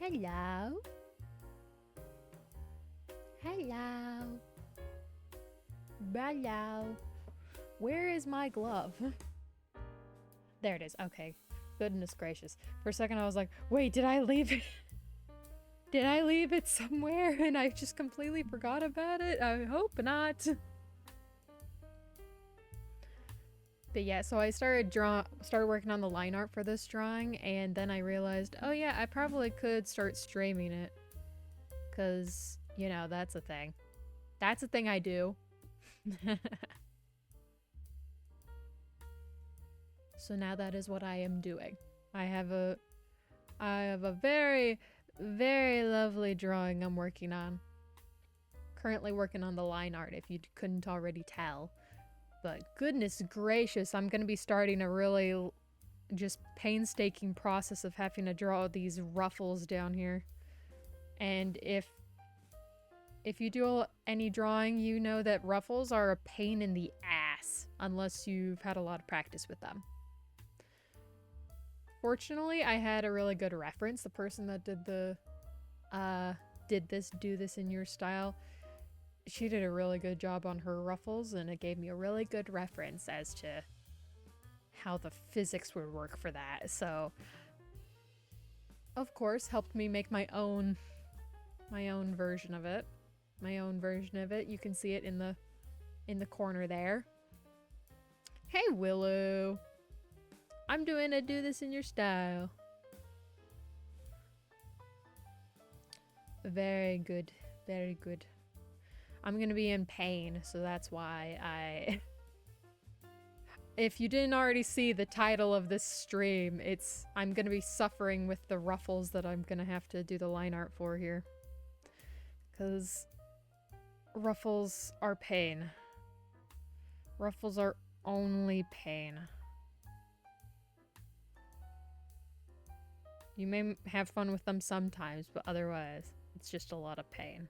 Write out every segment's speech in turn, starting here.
Hello. Hello. Hello. Where is my glove? There it is. Okay. Goodness gracious. For a second I was like, wait, did I leave it? Did I leave it somewhere and I just completely forgot about it? I hope not. But yeah, so I started working on the line art for this drawing, and then I realized, oh yeah, I probably could start streaming it. Cause, you know, that's a thing. That's a thing I do. So now that is what I am doing. I have a very, very lovely drawing I'm working on. Currently working on the line art, if you couldn't already tell. But goodness gracious, I'm gonna be starting a really just painstaking process of having to draw these ruffles down here. And if you do any drawing, you know that ruffles are a pain in the ass unless you've had a lot of practice with them. Fortunately, I had a really good reference. The person that did the do this in your style, she did a really good job on her ruffles, and it gave me a really good reference as to how the physics would work for that. So, of course, helped me make my own version of it. You can see it in the corner there. Hey, Willow. I'm doing a do this in your style. Very good. Very good. I'm gonna be in pain, so that's why I... If you didn't already see the title of this stream, I'm gonna be suffering with the ruffles that I'm gonna have to do the line art for here. Because ruffles are pain. Ruffles are only pain. You may have fun with them sometimes, but otherwise, it's just a lot of pain.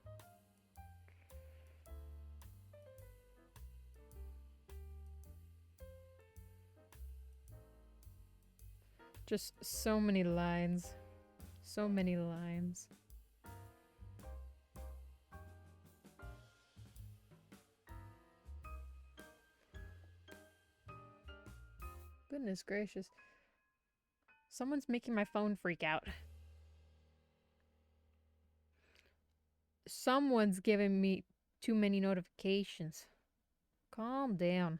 Just so many lines. So many lines. Goodness gracious. Someone's making my phone freak out. Someone's giving me too many notifications. Calm down.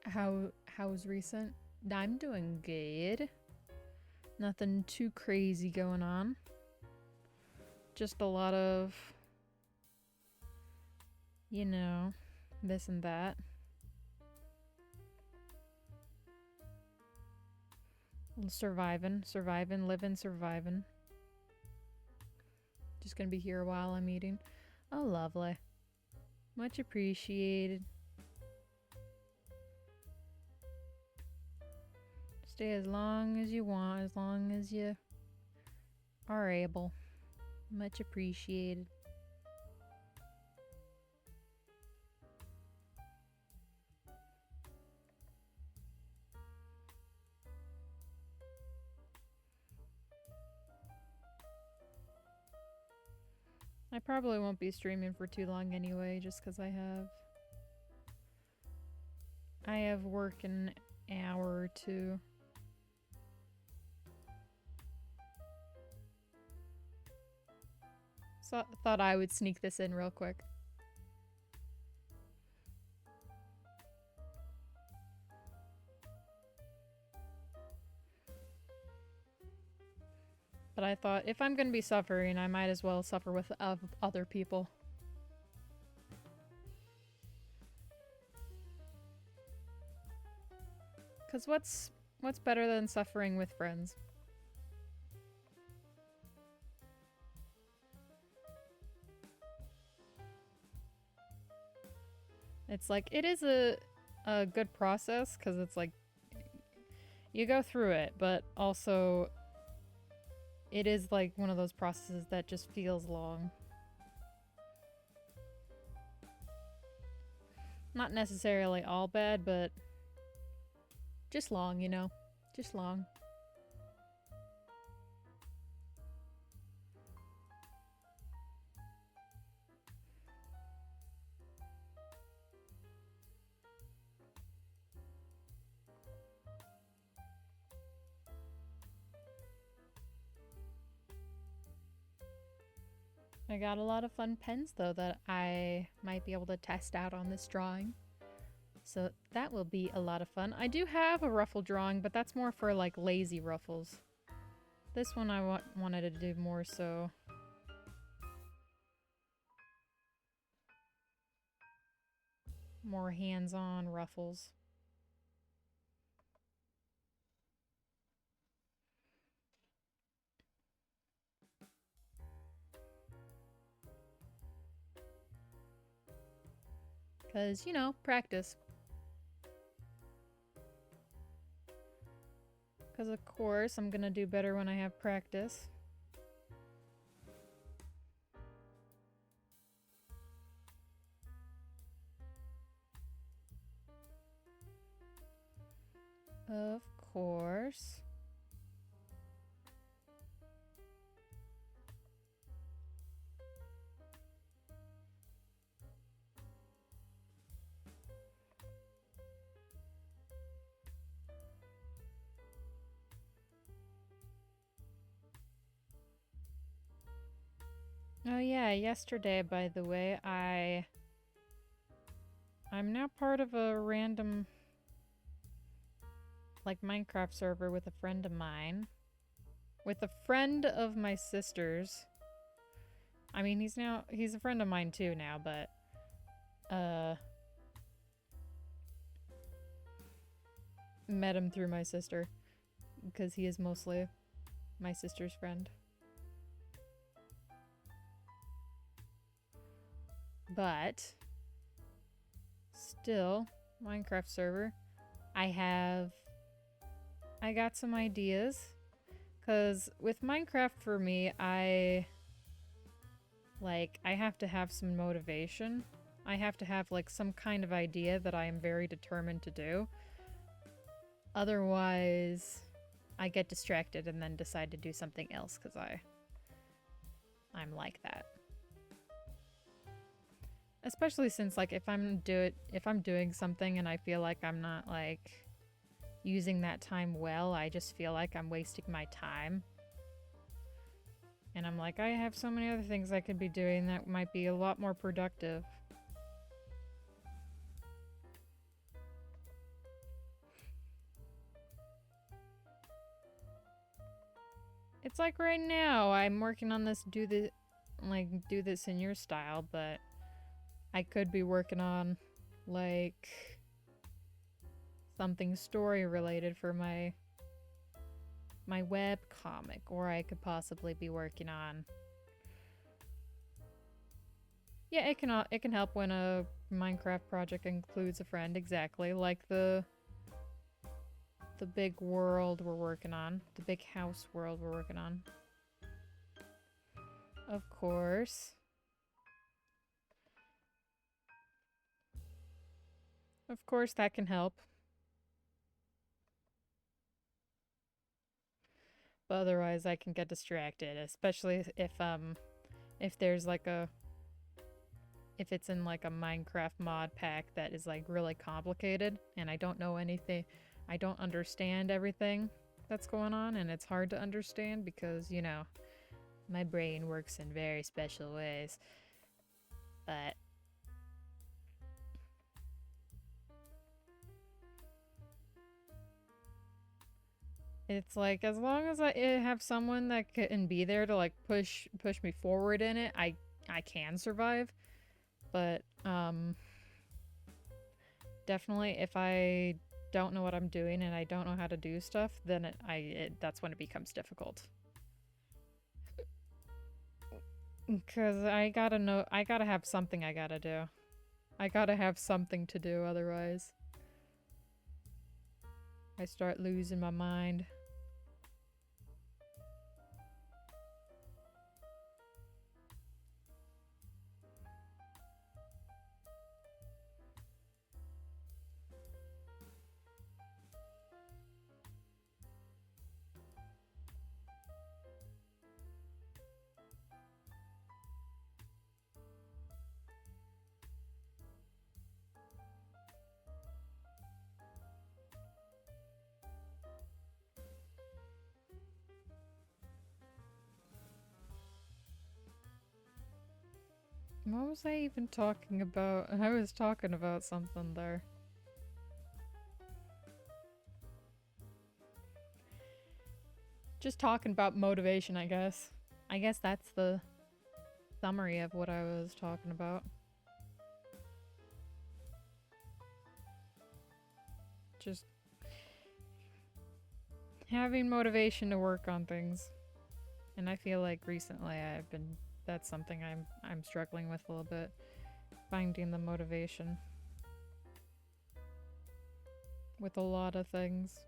How's recent? I'm doing good. Nothing too crazy going on. Just a lot of, you know, this and that. Surviving, living, surviving. Just gonna be here while I'm eating. Oh, lovely. Much appreciated. Stay as long as you want, as long as you are able. Much appreciated. I probably won't be streaming for too long anyway, just because I have work in an hour or two. So thought I would sneak this in real quick. But I thought, if I'm gonna be suffering, I might as well suffer with other people. Cause what's better than suffering with friends? It's like, it is a good process because it's like, you go through it, but also it is like one of those processes that just feels long. Not necessarily all bad, but just long, you know? Just long. I got a lot of fun pens though that I might be able to test out on this drawing. So that will be a lot of fun. I do have a ruffle drawing, but that's more for like lazy ruffles. This one I wanted to do more so. More hands-on ruffles. Because, you know, practice. Because of course I'm gonna do better when I have practice. Of course. Oh yeah, yesterday by the way, I'm now part of a random like Minecraft server with a friend of mine. With a friend of my sister's. I mean, he's a friend of mine too now, but met him through my sister because he is mostly my sister's friend. But still, Minecraft server. I got some ideas because with Minecraft for me, I have to have some motivation. I have to have like some kind of idea that I am very determined to do. Otherwise, I get distracted and then decide to do something else because I'm like that. Especially since like if I'm doing something and I feel like I'm not like using that time well, I just feel like I'm wasting my time. And I'm like, I have so many other things I could be doing that might be a lot more productive. It's like right now, I'm working on this do this in your style, but I could be working on like something story related for my web comic, or I could possibly be working on. Yeah, it can help when a Minecraft project includes a friend, exactly, like the big world we're working on, the big house world we're working on. Of course. Of course that can help. But otherwise I can get distracted, especially if there's like if it's in like a Minecraft mod pack that is like really complicated and I don't know anything, I don't understand everything that's going on, and it's hard to understand because, you know, my brain works in very special ways. But it's like as long as I have someone that can be there to like push me forward in it, I can survive. But definitely if I don't know what I'm doing and I don't know how to do stuff, then that's when it becomes difficult. Because I gotta have something I gotta do. I gotta have something to do, otherwise I start losing my mind. What was I even talking about? I was talking about something there. Just talking about motivation, I guess. I guess that's the summary of what I was talking about. Just having motivation to work on things. And I feel like recently that's something I'm struggling with a little bit. Finding the motivation with a lot of things.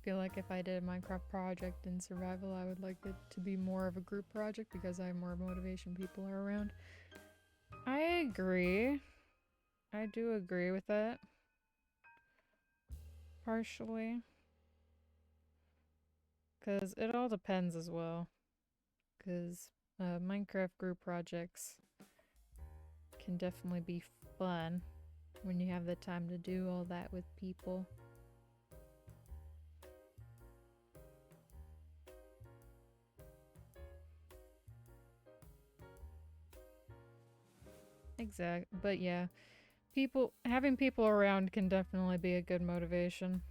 Feel like if I did a Minecraft project in survival, I would like it to be more of a group project because I have more motivation people are around. I agree. I do agree with that. Partially. Because it all depends as well. Because Minecraft group projects can definitely be fun when you have the time to do all that with people. Exactly. But yeah, having people around can definitely be a good motivation.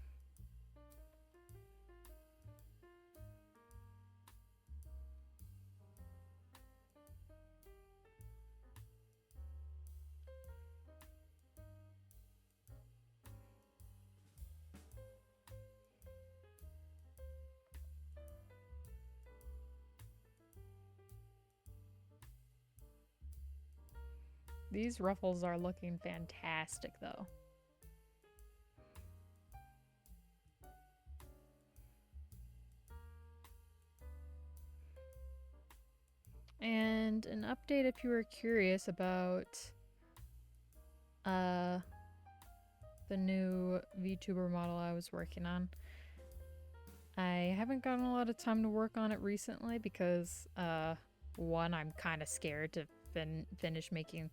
These ruffles are looking fantastic though. And an update if you were curious about the new VTuber model I was working on. I haven't gotten a lot of time to work on it recently because one, I'm kind of scared to finish making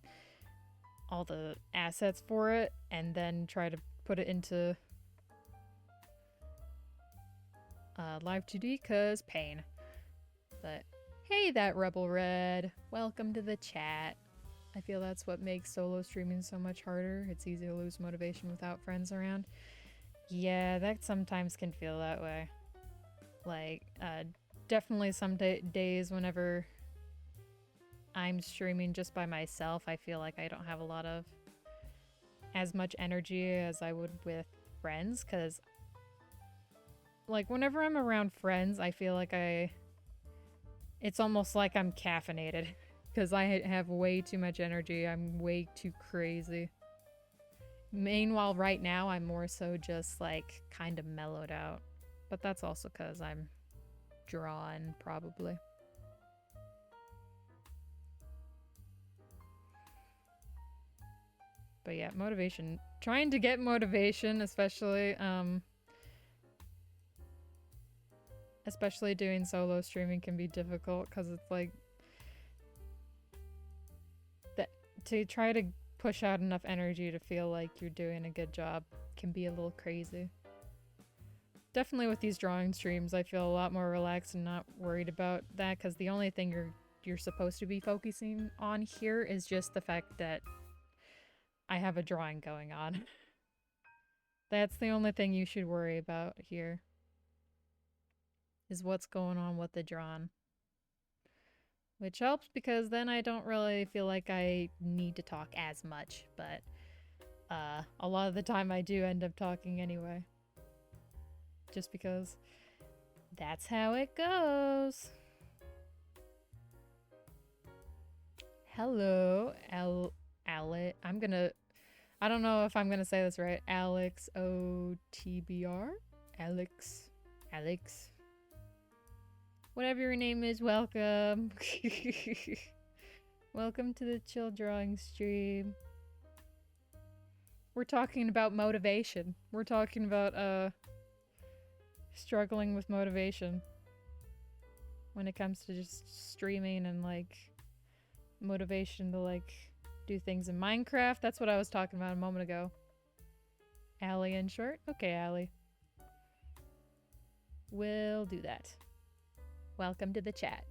all the assets for it and then try to put it into live 2D cause pain. But hey, that Rebel Red, welcome to the chat. I feel that's what makes solo streaming so much harder. It's easy to lose motivation without friends around. Yeah, that sometimes can feel that way. Like, definitely some days whenever I'm streaming just by myself, I feel like I don't have a lot of as much energy as I would with friends, because like whenever I'm around friends, I feel like it's almost like I'm caffeinated because I have way too much energy. I'm way too crazy. Meanwhile, right now, I'm more so just like kind of mellowed out. But that's also because I'm drawn, probably. But yeah, motivation. Trying to get motivation, especially doing solo streaming can be difficult because it's like that to try to push out enough energy to feel like you're doing a good job can be a little crazy. Definitely with these drawing streams, I feel a lot more relaxed and not worried about that because the only thing you're supposed to be focusing on here is just the fact that I have a drawing going on. That's the only thing you should worry about here. Is what's going on with the drawn. Which helps because then I don't really feel like I need to talk as much, but a lot of the time I do end up talking anyway. Just because that's how it goes. Hello, Alex. I don't know if I'm gonna say this right. Alex OTBR? Alex. Whatever your name is, welcome. Welcome to the chill drawing stream. We're talking about motivation. We're talking about, struggling with motivation. When it comes to just streaming and, like, motivation to, like, do things in Minecraft. That's what I was talking about a moment ago. Allie in short? Okay, Allie. We'll do that. Welcome to the chat.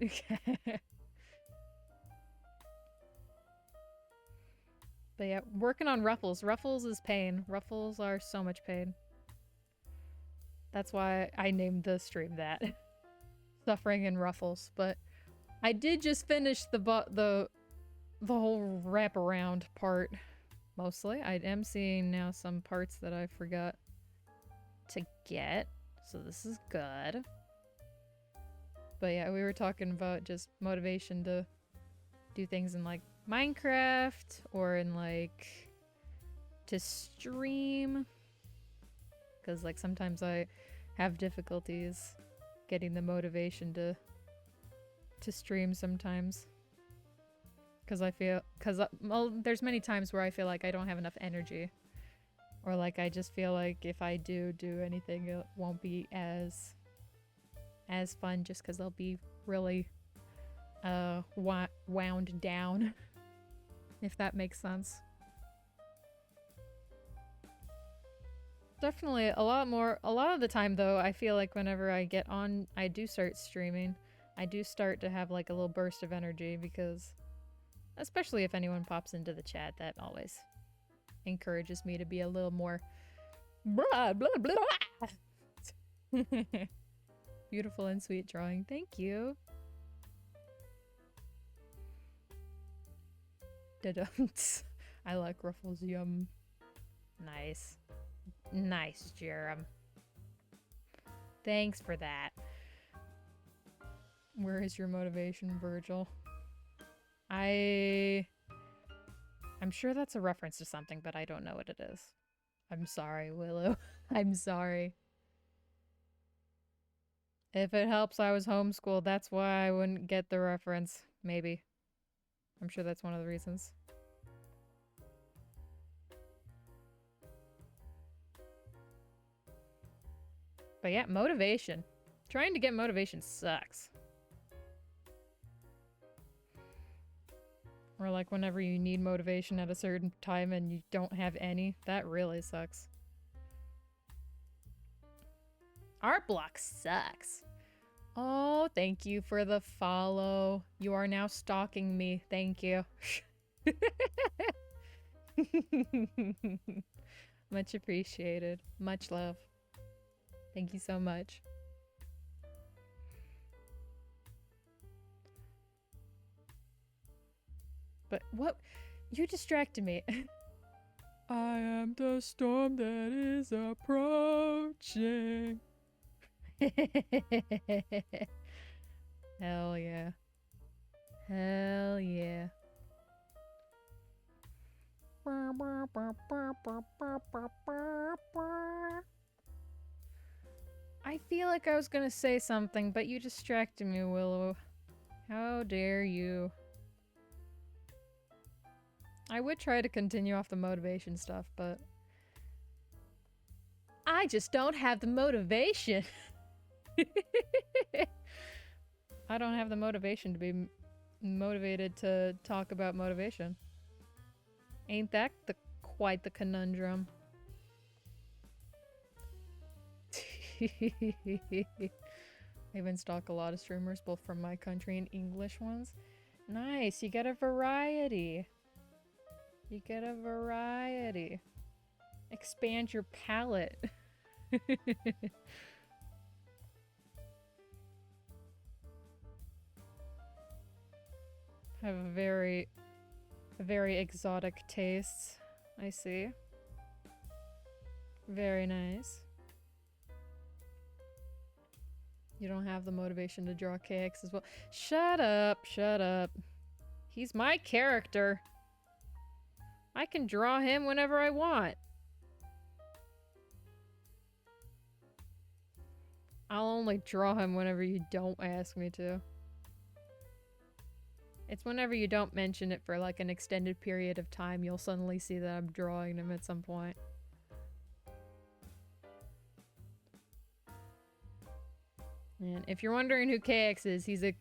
But yeah, working on ruffles. Ruffles is pain. Ruffles are so much pain. That's why I named the stream that. Suffering in ruffles. But I did just finish the whole wraparound part, mostly. I am seeing now some parts that I forgot to get, so this is good. But yeah, we were talking about just motivation to do things in, like, Minecraft, or in, like, to stream. Because, like, sometimes I have difficulties getting the motivation to stream sometimes. Because well, there's many times where I feel like I don't have enough energy. Or like I just feel like if I do anything, it won't be as fun just because I'll be really wound down. If that makes sense. Definitely a lot of the time though, I feel like whenever I get on, I do start streaming. I do start to have like a little burst of energy because... Especially if anyone pops into the chat, that always encourages me to be a little more blah, blah, blah. Beautiful and sweet drawing. Thank you. Da-dums. I like ruffles. Yum. Nice. Nice, Jerem. Thanks for that. Where is your motivation, Virgil? I'm sure that's a reference to something, but I don't know what it is. I'm sorry, Willow. I'm sorry. If it helps, I was homeschooled. That's why I wouldn't get the reference. Maybe. I'm sure that's one of the reasons. But yeah, motivation. Trying to get motivation sucks. Or like whenever you need motivation at a certain time and you don't have any. That really sucks. Art block sucks. Oh, thank you for the follow. You are now stalking me. Thank you. Much appreciated. Much love. Thank you so much. But what? You distracted me. I am the storm that is approaching. Hell yeah. Hell yeah. I feel like I was gonna say something, but you distracted me, Willow. How dare you? I would try to continue off the motivation stuff, but... I just don't have the motivation! I don't have the motivation to be motivated to talk about motivation. Ain't that quite the conundrum? I even stalk a lot of streamers, both from my country and English ones. Nice, you get a variety. You get a variety. Expand your palette. Have a very exotic tastes. I see. Very nice. You don't have the motivation to draw KX as well. Shut up, shut up. He's my character. I can draw him whenever I want. I'll only draw him whenever you don't ask me to. It's whenever you don't mention it for like an extended period of time, you'll suddenly see that I'm drawing him at some point. And if you're wondering who KX is, he's a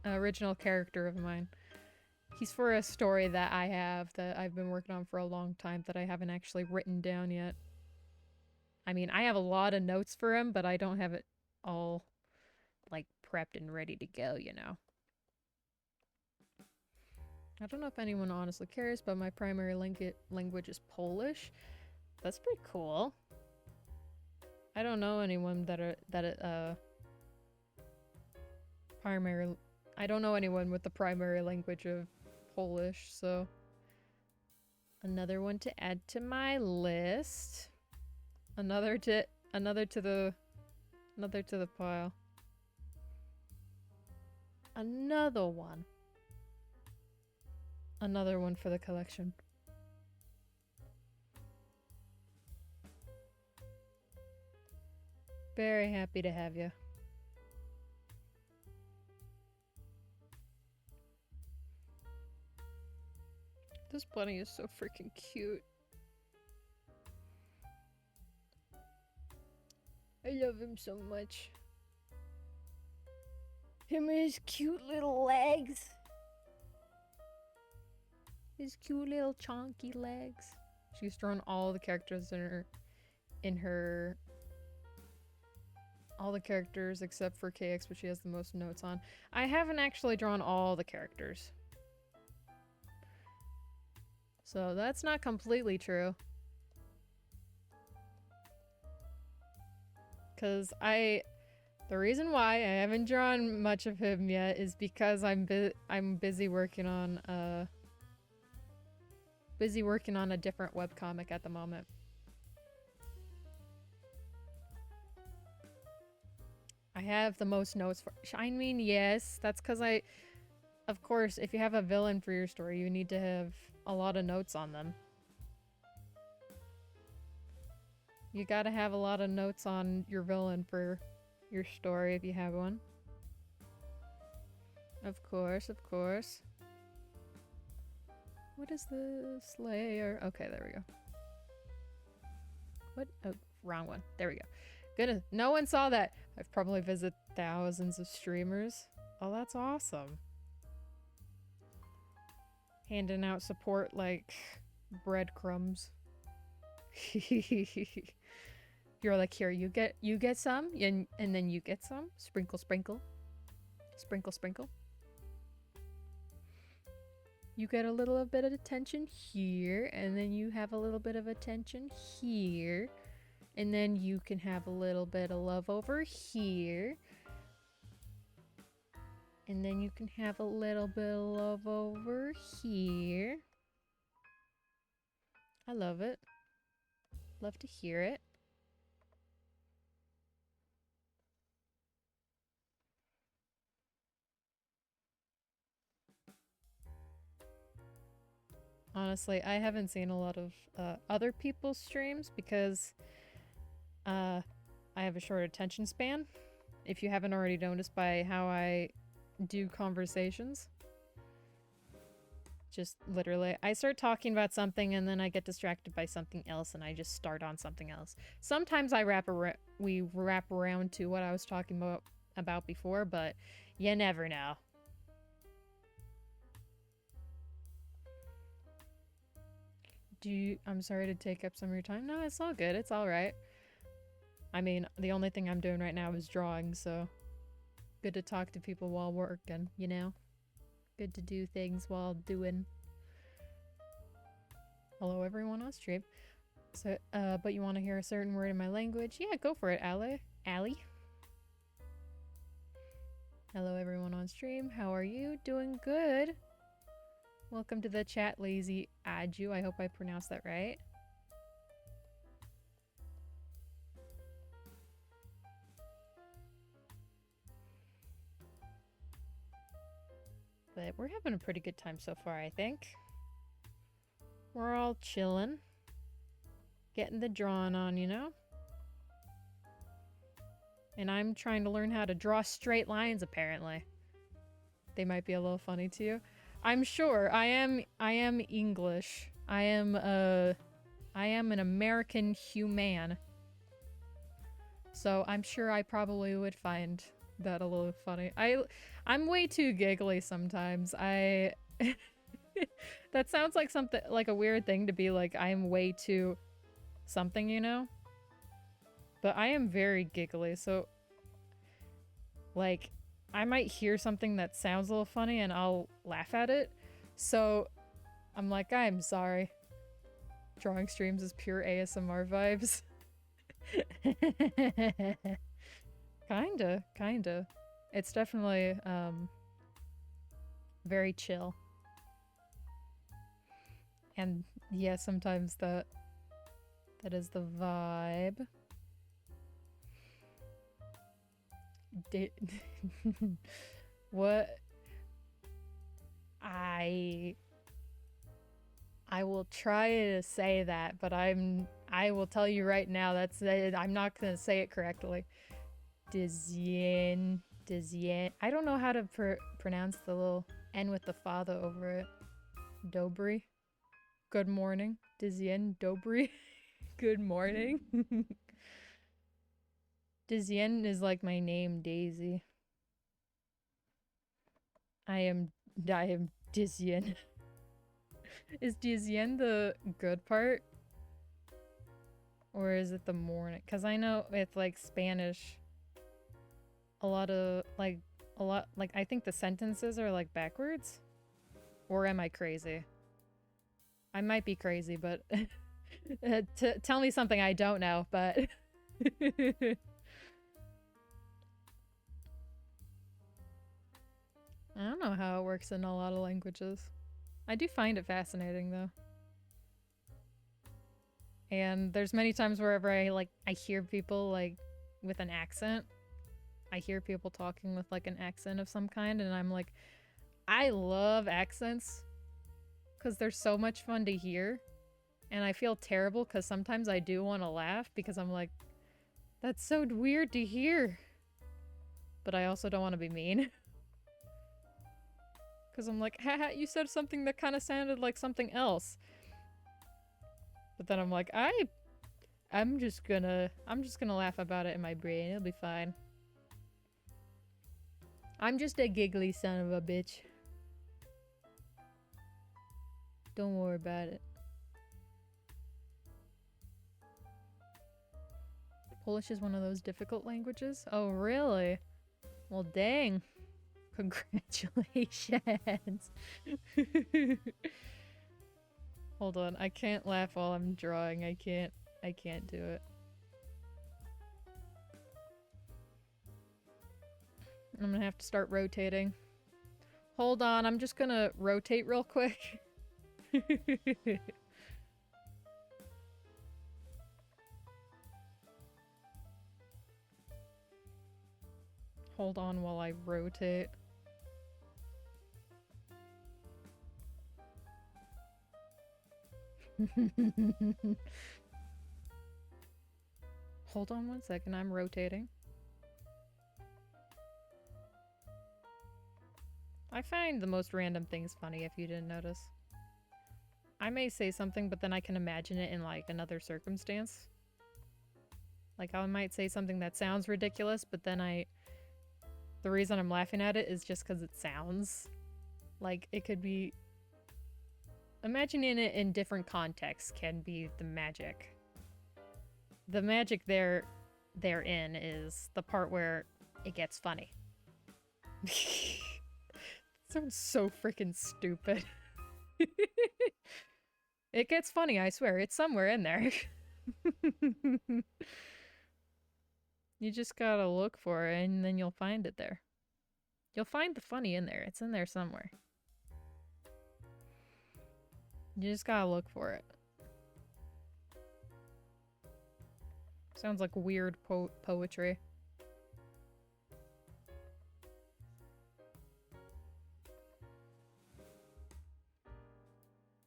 original character of mine. He's for a story that I have that I've been working on for a long time that I haven't actually written down yet. I mean, I have a lot of notes for him, but I don't have it all like prepped and ready to go, you know. I don't know if anyone honestly cares, but my primary language is Polish. That's pretty cool. I don't know anyone I don't know anyone with the primary language of Polish, so another one to add to my list. Another to the pile. Another one. Another one for the collection. Very happy to have you. This bunny is so freaking cute. I love him so much. Him and his cute little legs. His cute little chonky legs. She's drawn all the characters all the characters except for KX, which she has the most notes on. I haven't actually drawn all the characters. So that's not completely true. Because the reason why I haven't drawn much of him yet is because I'm busy working on a different webcomic at the moment. I have the most notes for. I mean, yes, that's because of course, if you have a villain for your story, you need to have a lot of notes on them. You gotta have a lot of notes on your villain for your story if you have one. Of course, of course. What is this layer? Okay, there we go. What? Oh, wrong one. There we go. Goodness, no one saw that. I've probably visited thousands of streamers. Oh, that's awesome. Handing out support like breadcrumbs. You're like, here, you get some, and then you get some. Sprinkle, sprinkle. Sprinkle, sprinkle. You get a little bit of attention here, and then you have a little bit of attention here. And then you can have a little bit of love over here. And then you can have a little bit of love over here. I love it. Love to hear it. Honestly, I haven't seen a lot of other people's streams because I have a short attention span. If you haven't already noticed by how I do conversations. Just literally, I start talking about something and then I get distracted by something else and I just start on something else. Sometimes we wrap around to what I was talking about before, but you never know. I'm sorry to take up some of your time. No, it's all good. It's all right. I mean, the only thing I'm doing right now is drawing, so good to talk to people while working, you know? Good to do things while doing. Hello everyone on stream. So, but you want to hear a certain word in my language? Yeah, go for it, Allie. Hello, everyone on stream. How are you? Doing good. Welcome to the chat, Lazy Aju. I hope I pronounced that right. But we're having a pretty good time so far, I think. We're all chilling. Getting the drawing on, you know? And I'm trying to learn how to draw straight lines, apparently. They might be a little funny to you. I'm sure. I am English. I am an American human. So I'm sure I probably would find that a little funny. I'm way too giggly sometimes. That sounds like something like a weird thing to be like I'm way too something, you know? But I am very giggly, so like I might hear something that sounds a little funny and I'll laugh at it. So I'm like, I'm sorry. Drawing streams is pure ASMR vibes. Kinda. It's definitely very chill. And yeah, sometimes that is the vibe. What? I will try to say that, but I will tell you right now I'm not gonna say it correctly. Dizien. I don't know how to pronounce the little N with the father over it. Dobry. Good morning. Dizien Dobry. Good morning. Dizien is like my name, Daisy. I am Dizien. Is Dizien the good part? Or is it the morning? Because I know with like Spanish, a lot, I think the sentences are like backwards. Or am I crazy? I might be crazy, but tell me something I don't know, but I don't know how it works in a lot of languages. I do find it fascinating though. And there's many times wherever I hear people like with an accent. I hear people talking with like an accent of some kind and I'm like, I love accents because they're so much fun to hear. And I feel terrible because sometimes I do want to laugh because I'm like, that's so weird to hear. But I also don't want to be mean. Because I'm like, haha, you said something that kind of sounded like something else. But then I'm like, I'm just gonna laugh about it in my brain. It'll be fine. I'm just a giggly son of a bitch. Don't worry about it. Polish is one of those difficult languages? Oh, really? Well, dang. Congratulations. Hold on, I can't laugh while I'm drawing. I can't do it. I'm gonna have to start rotating. Hold on, I'm just gonna rotate real quick. Hold on while I rotate. Hold on 1 second, I'm rotating. I find the most random things funny if you didn't notice. I may say something, but then I can imagine it in like another circumstance. Like I might say something that sounds ridiculous, but then the reason I'm laughing at it is just because it sounds like it could be... Imagining it in different contexts can be the magic. The magic therein is the part where it gets funny. Sounds so freaking stupid. It gets funny, I swear. It's somewhere in there. You just gotta look for it and then you'll find it there. You'll find the funny in there. It's in there somewhere. You just gotta look for it. Sounds like weird poetry.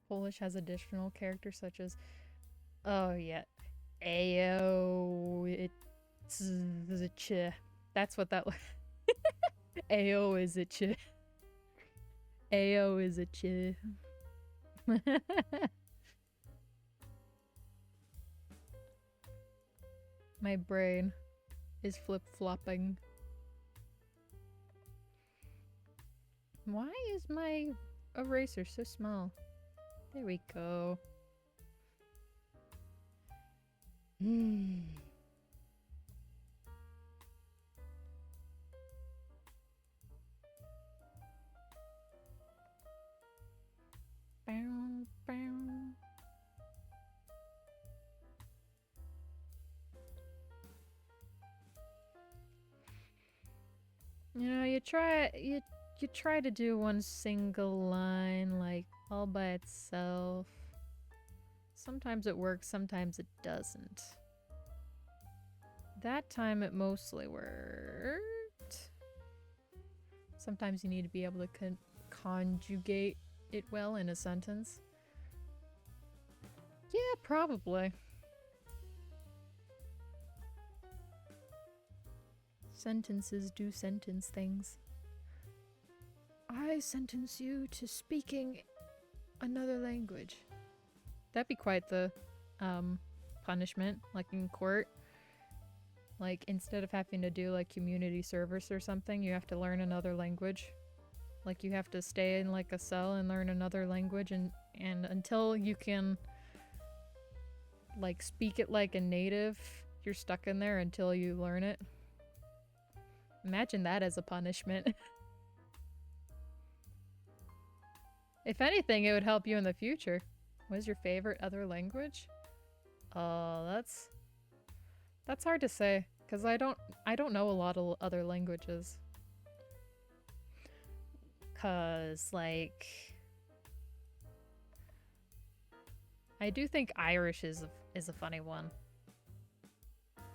Polish has additional characters such as, oh yeah, Ayo, it's a ch. That's what that was. Ayo is a ch. Ayo is a ch. My brain is flip-flopping. Why is my eraser so small? There we go. Bow, bow. You know, you try to do one single line like all by itself. Sometimes it works, sometimes it doesn't. That time it mostly worked. Sometimes you need to be able to conjugate it well in a sentence. Yeah, probably. Sentences do sentence things. I sentence you to speaking another language. That'd be quite the punishment, like in court. Like, instead of having to do like community service or something, you have to learn another language. Like, you have to stay in like a cell and learn another language, and until you can like speak it like a native, you're stuck in there until you learn it. Imagine that as a punishment. If anything, it would help you in the future. What is your favorite other language? That's hard to say, because I don't know a lot of other languages. Cause like I do think Irish is a funny one.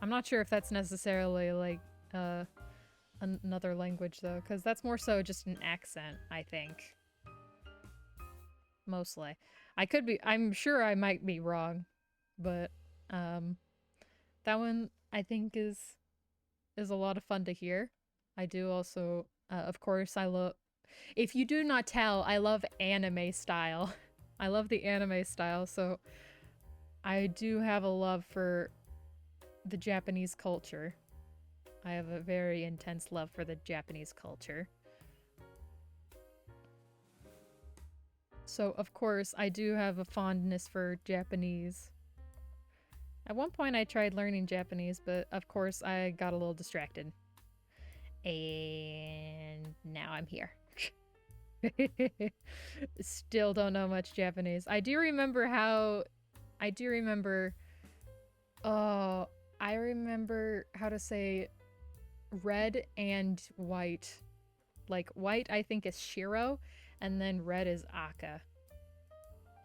I'm not sure if that's necessarily like another language though, because that's more so just an accent, I think. Mostly. I'm sure I might be wrong, but that one I think is a lot of fun to hear. I do also of course if you do not tell, I love anime style. I love the anime style, so I do have a love for the Japanese culture. I have a very intense love for the Japanese culture. So, of course, I do have a fondness for Japanese. At one point, I tried learning Japanese, but of course, I got a little distracted. And now I'm here. Still don't know much Japanese. I remember how to say red and white. Like, white I think is Shiro, and then red is Aka.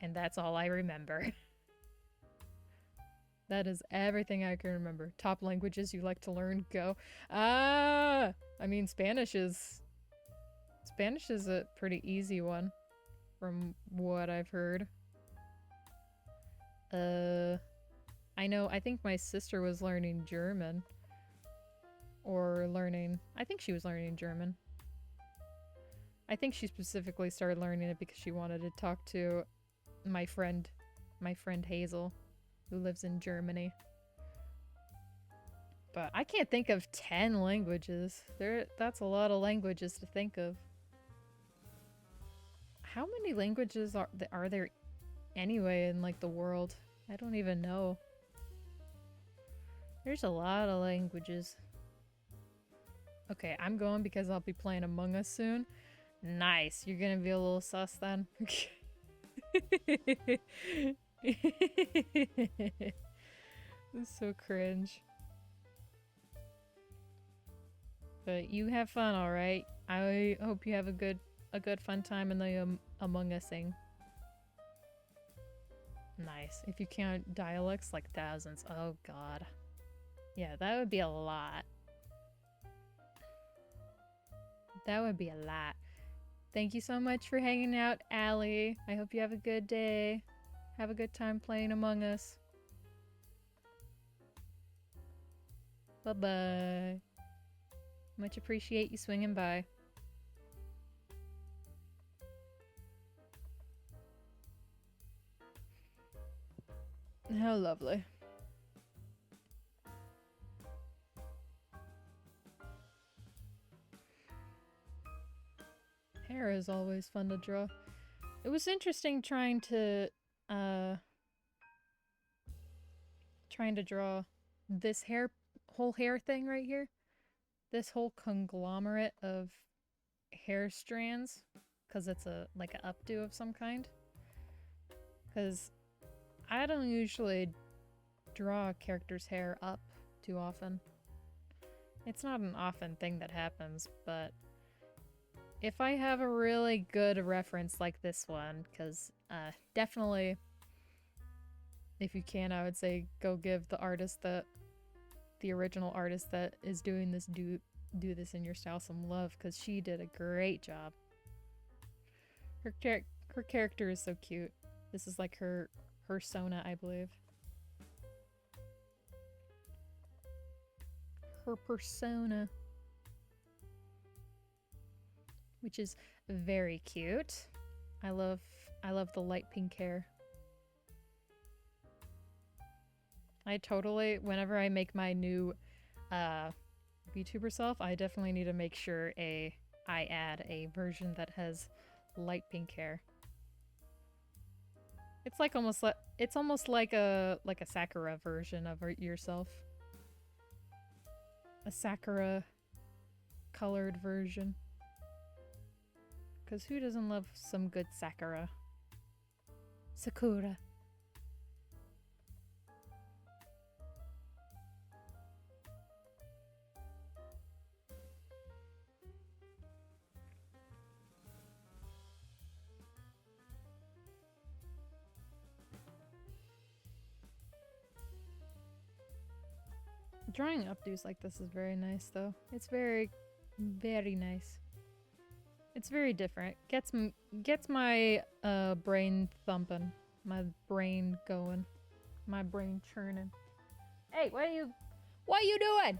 And that's all I remember. That is everything I can remember. Top languages you like to learn? Go. I mean, Spanish is a pretty easy one, from what I've heard. I think my sister was learning German. I think she was learning German. I think she specifically started learning it because she wanted to talk to my friend Hazel, who lives in Germany. But I can't think of 10 languages. That's a lot of languages to think of. How many languages are there anyway in like the world? I don't even know. There's a lot of languages. Okay, I'm going because I'll be playing Among Us soon. Nice. You're gonna be a little sus then? This is so cringe. But you have fun, alright? I hope you have a good fun time in the Among Us-ing. Nice. If you count dialects, like thousands. Oh god. Yeah, that would be a lot. That would be a lot. Thank you so much for hanging out, Allie. I hope you have a good day. Have a good time playing Among Us. Bye-bye. Much appreciate you swinging by. How lovely. Hair is always fun to draw. It was interesting trying to draw this whole hair thing right here. This whole conglomerate of hair strands, because it's like an updo of some kind. Because I don't usually draw a character's hair up too often. It's not an often thing that happens, but if I have a really good reference like this one, because definitely, if you can, I would say go give the original artist that is doing this do this in your style some love, because she did a great job. Her character is so cute. This is like her persona, I believe. Her persona. Which is very cute. I love the light pink hair. I totally, whenever I make my new VTuber self, I definitely need to make sure I add a version that has light pink hair. It's like almost like a Sakura version of yourself. A Sakura colored version. Because who doesn't love some good Sakura? Sakura. Drawing updos like this is very nice, though. It's very, very nice. It's very different. Gets my brain thumping, my brain going, my brain churning. Hey, what are you doing?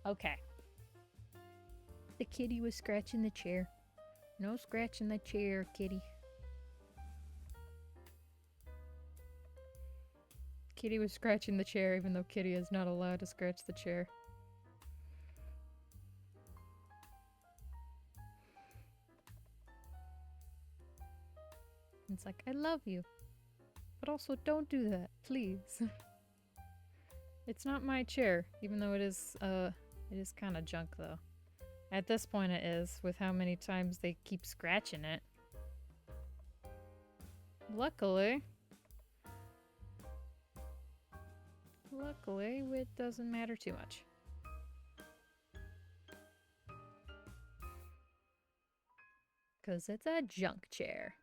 Okay. The kitty was scratching the chair. No scratching the chair, kitty. Kitty was scratching the chair, even though Kitty is not allowed to scratch the chair. It's like, I love you. But also, don't do that, please. It's not my chair, even though it is kind of junk, though. At this point it is, with how many times they keep scratching it. Luckily, it doesn't matter too much. Because it's a junk chair.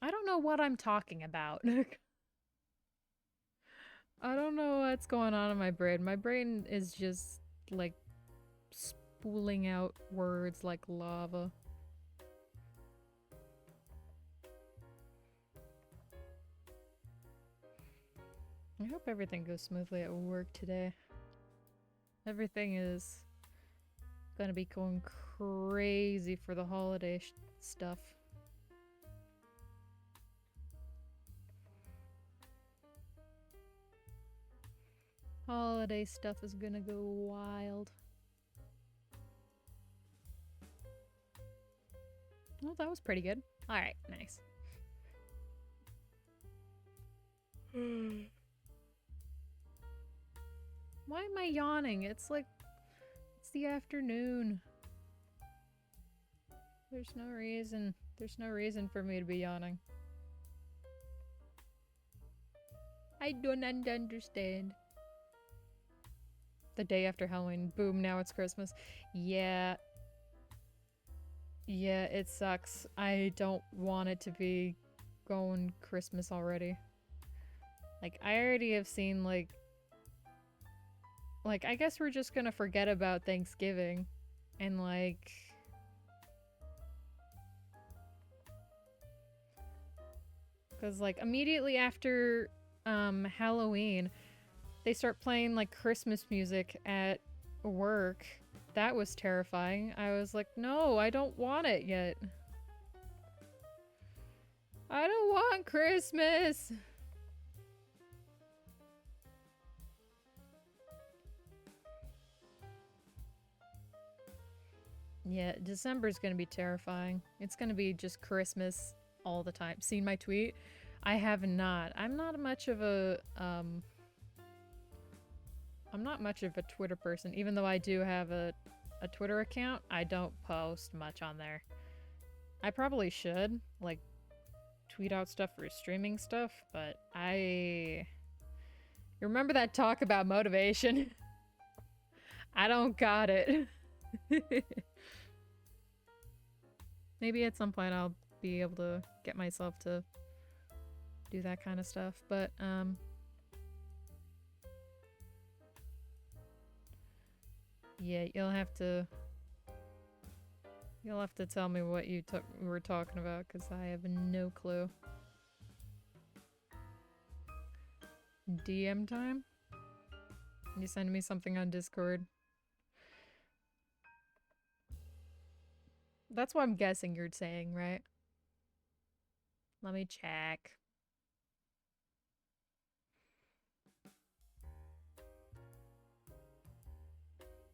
I don't know what I'm talking about. I don't know what's going on in my brain. My brain is just, like, spooling out words like lava. I hope everything goes smoothly at work today. Everything is gonna be going crazy for the holiday stuff. Holiday stuff is gonna go wild. Well, that was pretty good. Alright, nice. Why am I yawning? It's the afternoon. There's no reason. There's no reason for me to be yawning. I don't understand. The day after Halloween. Boom, now it's Christmas. Yeah. Yeah, it sucks. I don't want it to be going Christmas already. Like, I already have seen, like, I guess we're just gonna forget about Thanksgiving. And, like... Because, like, immediately after, Halloween, they start playing, like, Christmas music at work. That was terrifying. I was like, no, I don't want it yet. I don't want Christmas! Yeah, December's gonna be terrifying. It's gonna be just Christmas all the time. Seen my tweet? I have not. I'm not much of a Twitter person. Even though I do have a Twitter account, I don't post much on there. I probably should, like, tweet out stuff for streaming stuff, but you remember that talk about motivation? I don't got it. Maybe at some point I'll be able to get myself to do that kind of stuff, but yeah, you'll have to tell me what you were talking about, because I have no clue. DM time? You send me something on Discord. That's what I'm guessing you're saying, right? Let me check.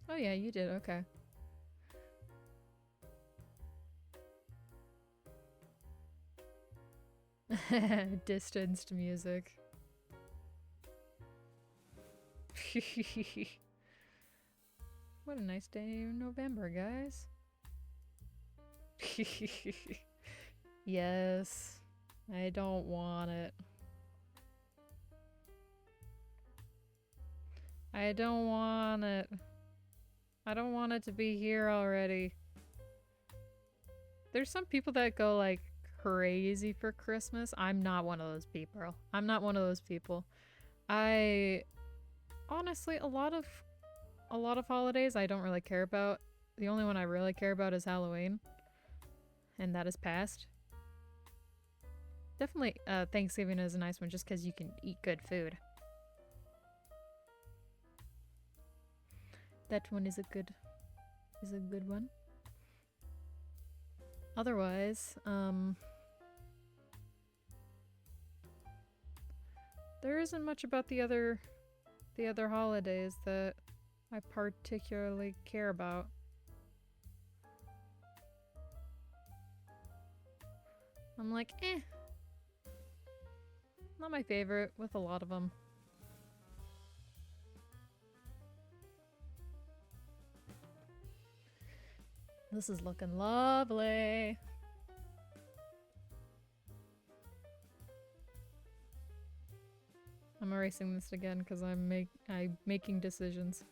Oh yeah, you did, okay. Distanced music. What a nice day in November, guys. Yes. I don't want it. I don't want it. I don't want it to be here already. There's some people that go, like, crazy for Christmas. I'm not one of those people. I'm not one of those people. Honestly, a lot of holidays I don't really care about. The only one I really care about is Halloween. And that is past. Definitely Thanksgiving is a nice one just because you can eat good food. That one is a good one. Otherwise, there isn't much about the other holidays that I particularly care about. I'm like, eh. Not my favorite with a lot of them. This is looking lovely. I'm erasing this again because I'm making decisions.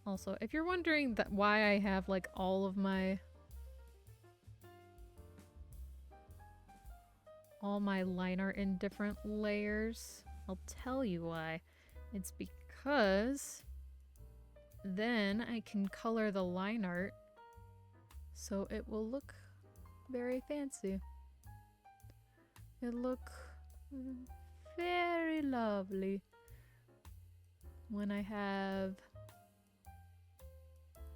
Also, if you're wondering why I have, like, all my line art in different layers, I'll tell you why. It's because then I can color the line art so it will look very fancy. It'll look very lovely when I have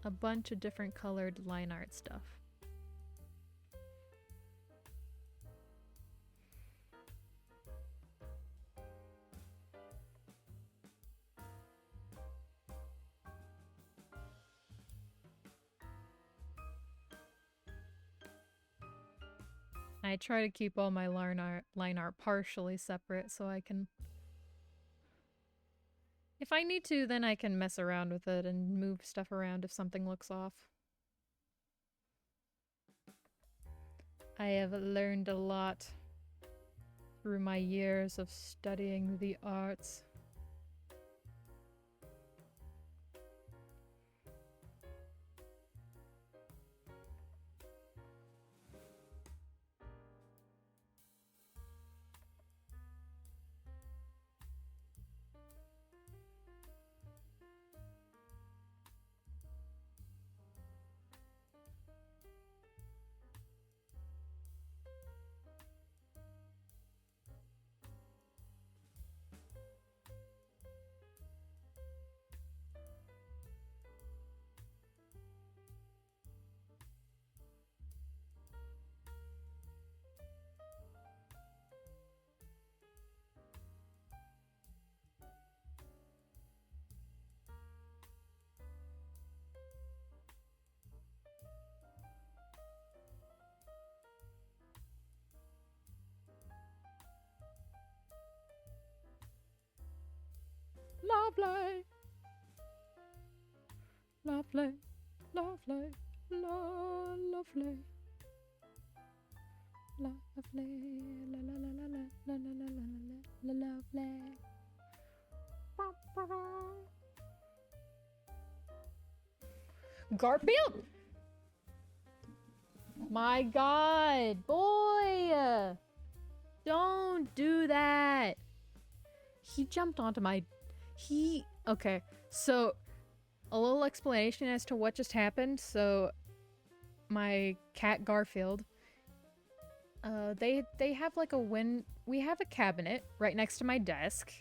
a bunch of different colored line art stuff. I try to keep all my line art partially separate so I can if I need to, then I can mess around with it and move stuff around if something looks off. I have learned a lot through my years of studying the arts. Lovely. Lovely. Lovely. Lovely. Lovely. La la la la la la la la la la lovely. Garfield? My god, boy! Don't do that! He jumped onto my... Okay, so a little explanation as to what just happened. So my cat Garfield, they have like we have a cabinet right next to my desk,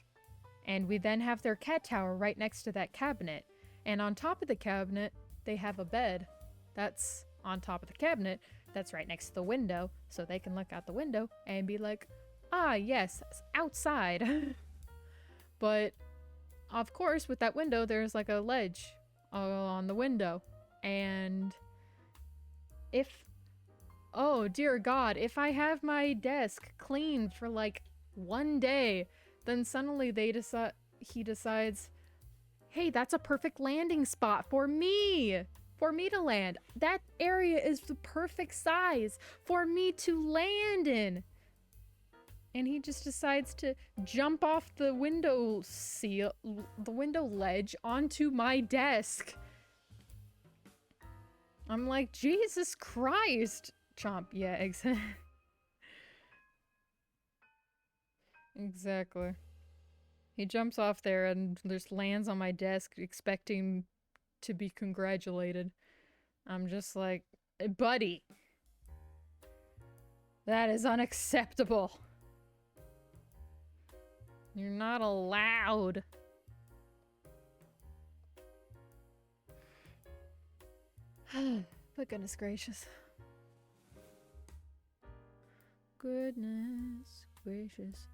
and we then have their cat tower right next to that cabinet. And on top of the cabinet, they have a bed that's on top of the cabinet that's right next to the window, so they can look out the window and be like, ah, yes, outside. But of course, with that window, there's like a ledge on the window. And oh dear God, if I have my desk clean for like one day, then suddenly he decides, hey, that's a perfect landing spot for me to land. That area is the perfect size for me to land in. And he just decides to jump off the window ledge onto my desk. I'm like, Jesus Christ. Chomp, yeah, exactly. He jumps off there and just lands on my desk expecting to be congratulated. I'm just like, buddy, that is unacceptable. You're not allowed. But goodness gracious. Goodness gracious.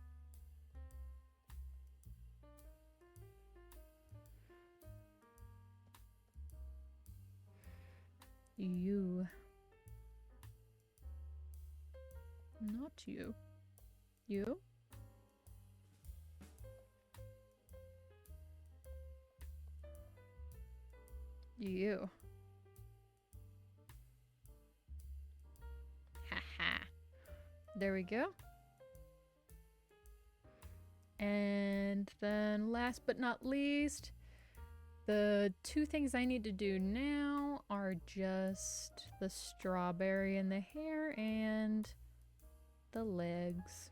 You. Not you. You? You. Haha. There we go. And then last but not least, the two things I need to do now are just the strawberry in the hair and the legs.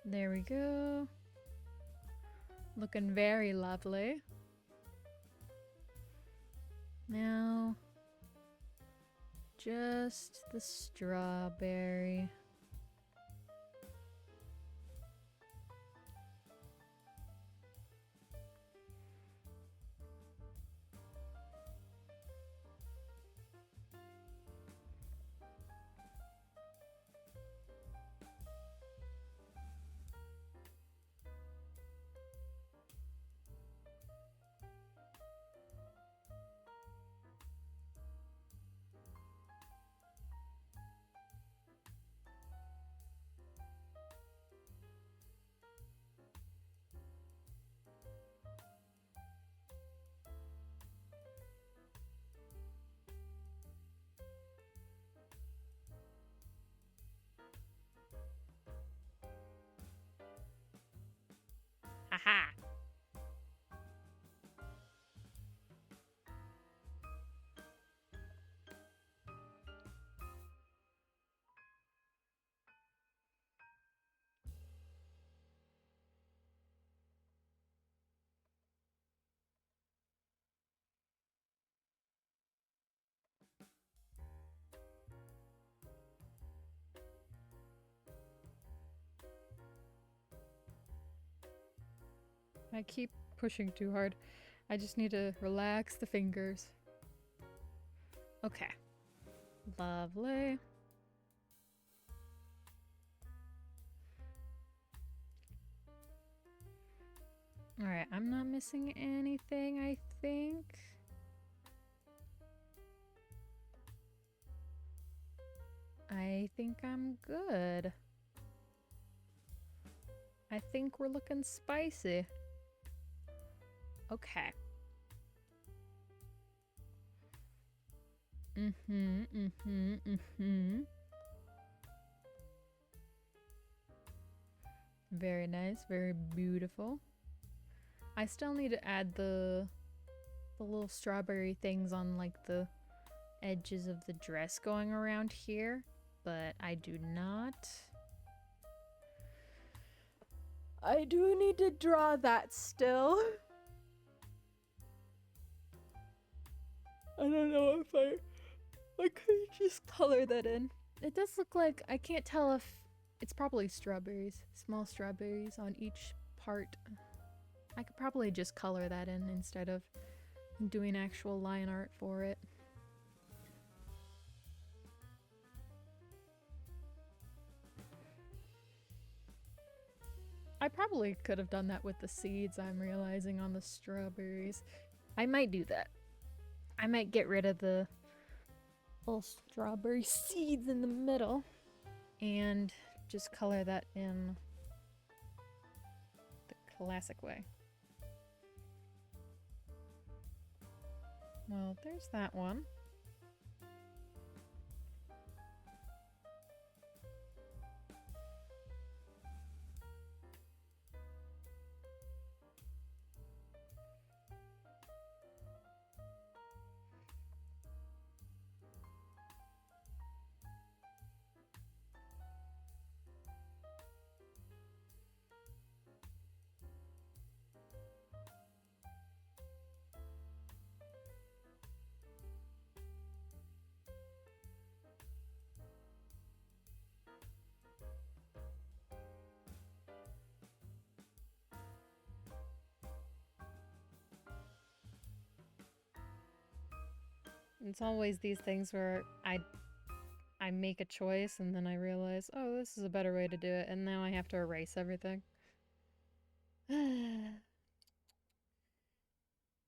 There we go. Looking very lovely. Now, just the strawberry. I keep pushing too hard. I just need to relax the fingers. Okay. Lovely. Alright, I'm not missing anything, I think. I think I'm good. I think we're looking spicy. Okay. Very nice, very beautiful. I still need to add the little strawberry things on like the edges of the dress going around here, but I do not. I do need to draw that still. I don't know if I could just color that in. It does look like, I can't tell if it's probably strawberries, small strawberries on each part. I could probably just color that in instead of doing actual line art for it. I probably could have done that with the seeds, I'm realizing, on the strawberries. I might do that. I might get rid of the little strawberry seeds in the middle and just color that in the classic way. Well, there's that one. It's always these things where I make a choice and then I realize, oh, this is a better way to do it, and now I have to erase everything.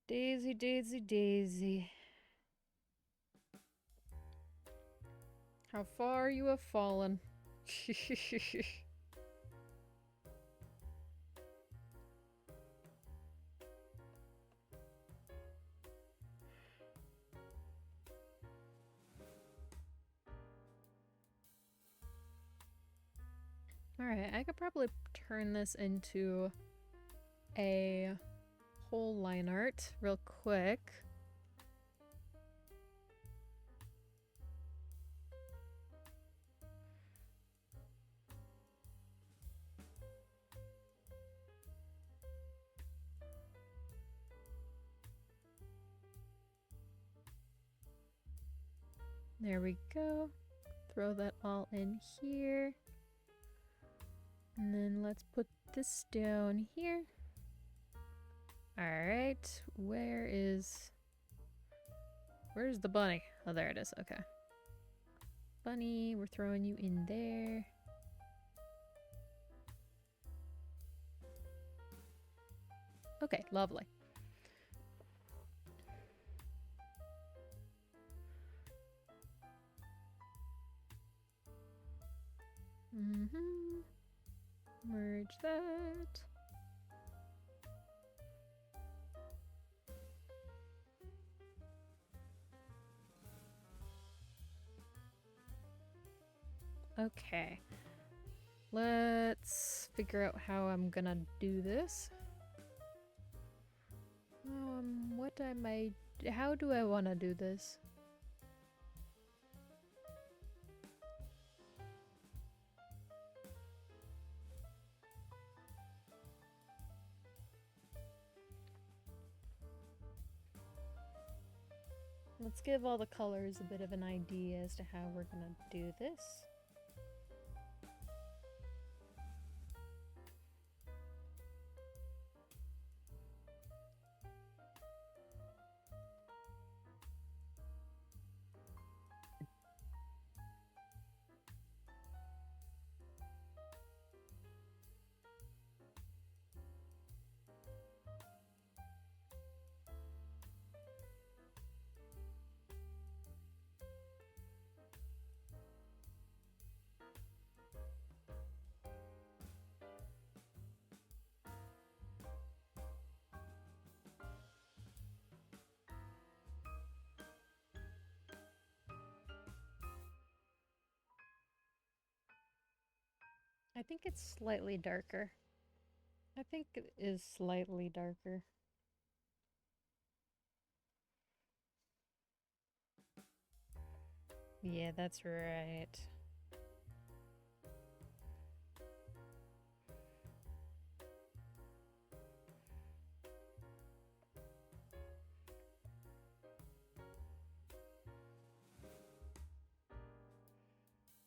Daisy, Daisy, Daisy. How far you have fallen. Alright, I could probably turn this into a whole line art real quick. There we go. Throw that all in here. And then let's put this down here. Alright, where's the bunny? Oh, there it is, okay. Bunny, we're throwing you in there. Okay, lovely. Merge that. Okay. Let's figure out how I'm gonna do this. How do I want to do this? Let's give all the colors a bit of an idea as to how we're gonna do this. I think it's slightly darker. I think it is slightly darker. Yeah, that's right.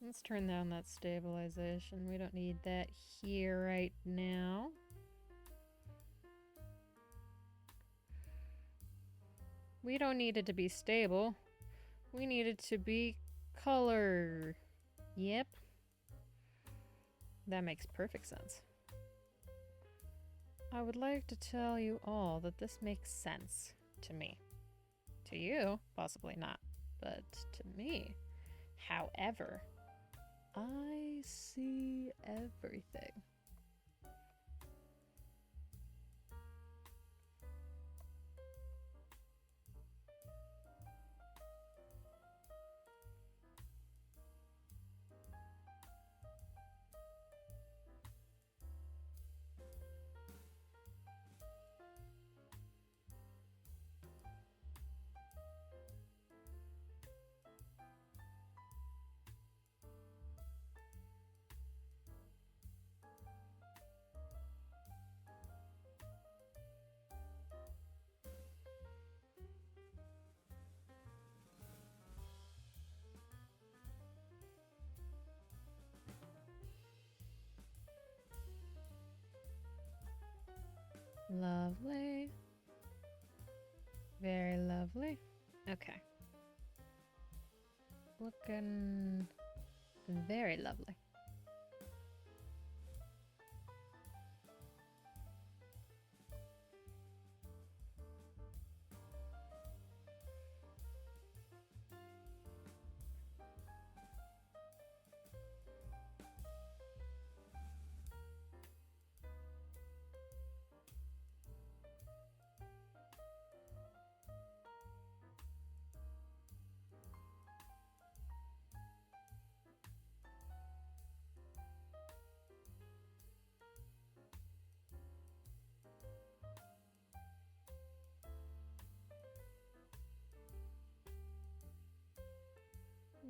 Let's turn down that stabilization. We don't need that here right now. We don't need it to be stable. We need it to be color. Yep. That makes perfect sense. I would like to tell you all that this makes sense to me. To you, possibly not, but to me. However, I see everything. Lovely. Very lovely. Okay. Looking very lovely.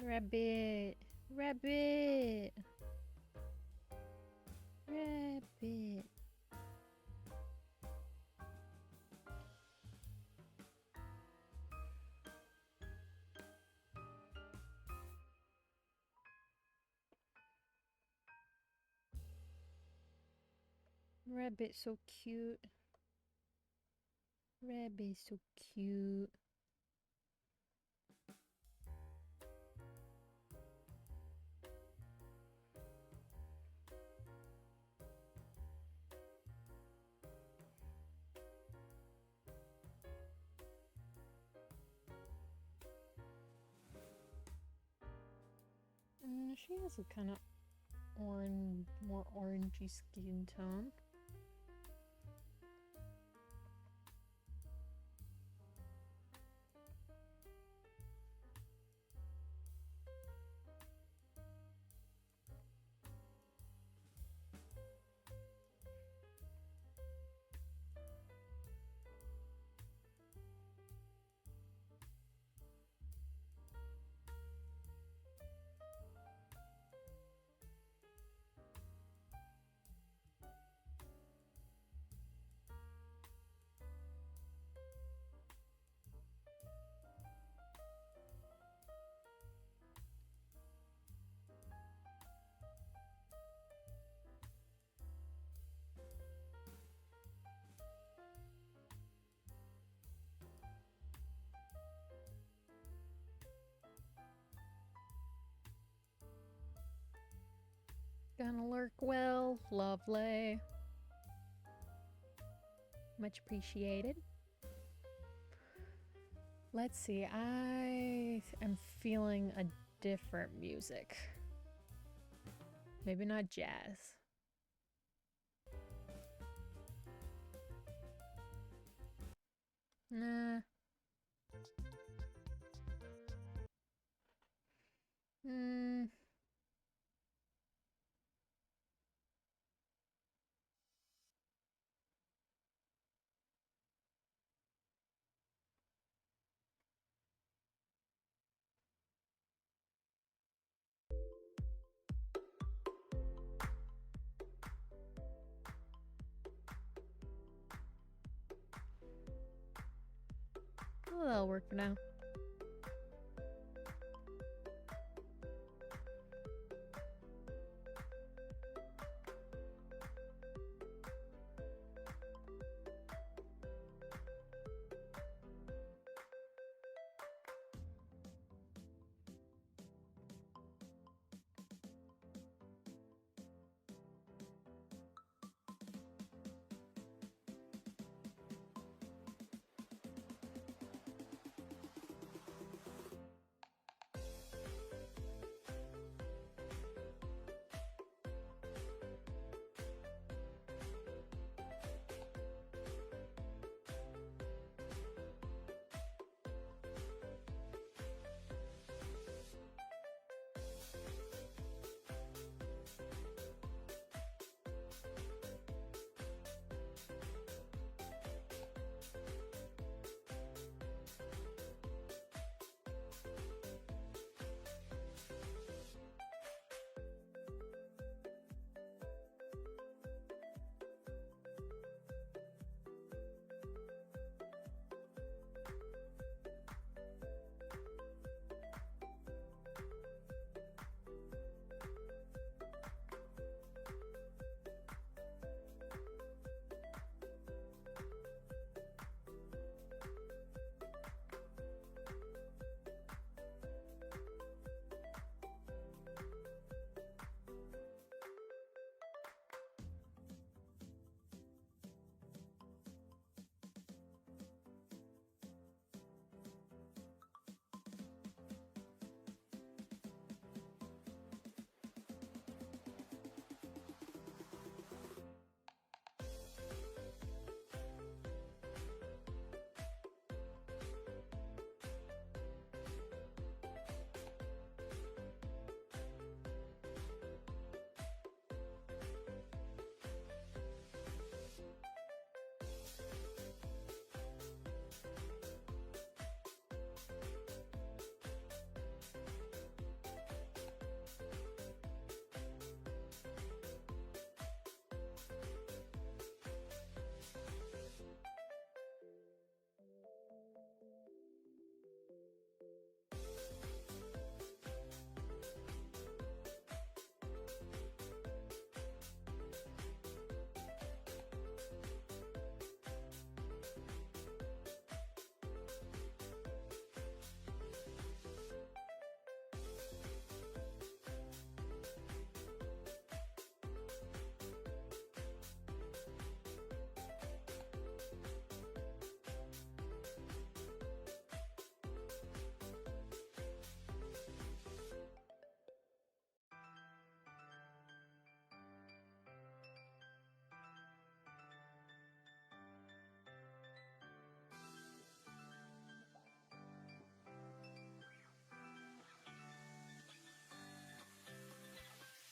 Rabbit. Rabbit. Rabbit. Rabbit so cute. Rabbit so cute. She has a kind of orange, more orangey skin tone. Gonna lurk well. Lovely. Much appreciated. Let's see. I am feeling a different music. Maybe not jazz. Nah. Hmm. that'll work for now.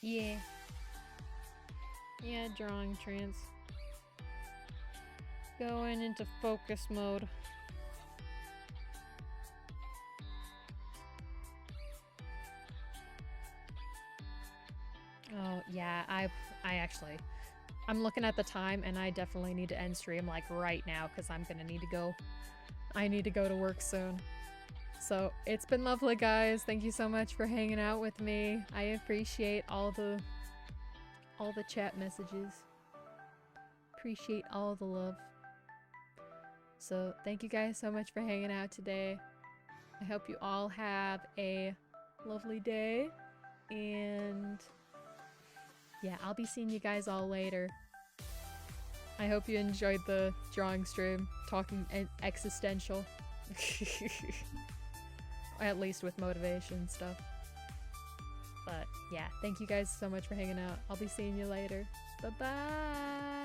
Yeah. Yeah, drawing trance. Going into focus mode. Oh, yeah, I'm looking at the time and I definitely need to end stream like right now because I'm gonna need to go. I need to go to work soon. So it's been lovely, guys. Thank you so much for hanging out with me. I appreciate all the chat messages. Appreciate all the love. So thank you guys so much for hanging out today. I hope you all have a lovely day. And yeah, I'll be seeing you guys all later. I hope you enjoyed the drawing stream, talking existential. At least with motivation stuff. But yeah, thank you guys so much for hanging out. I'll be seeing you later. Bye-bye!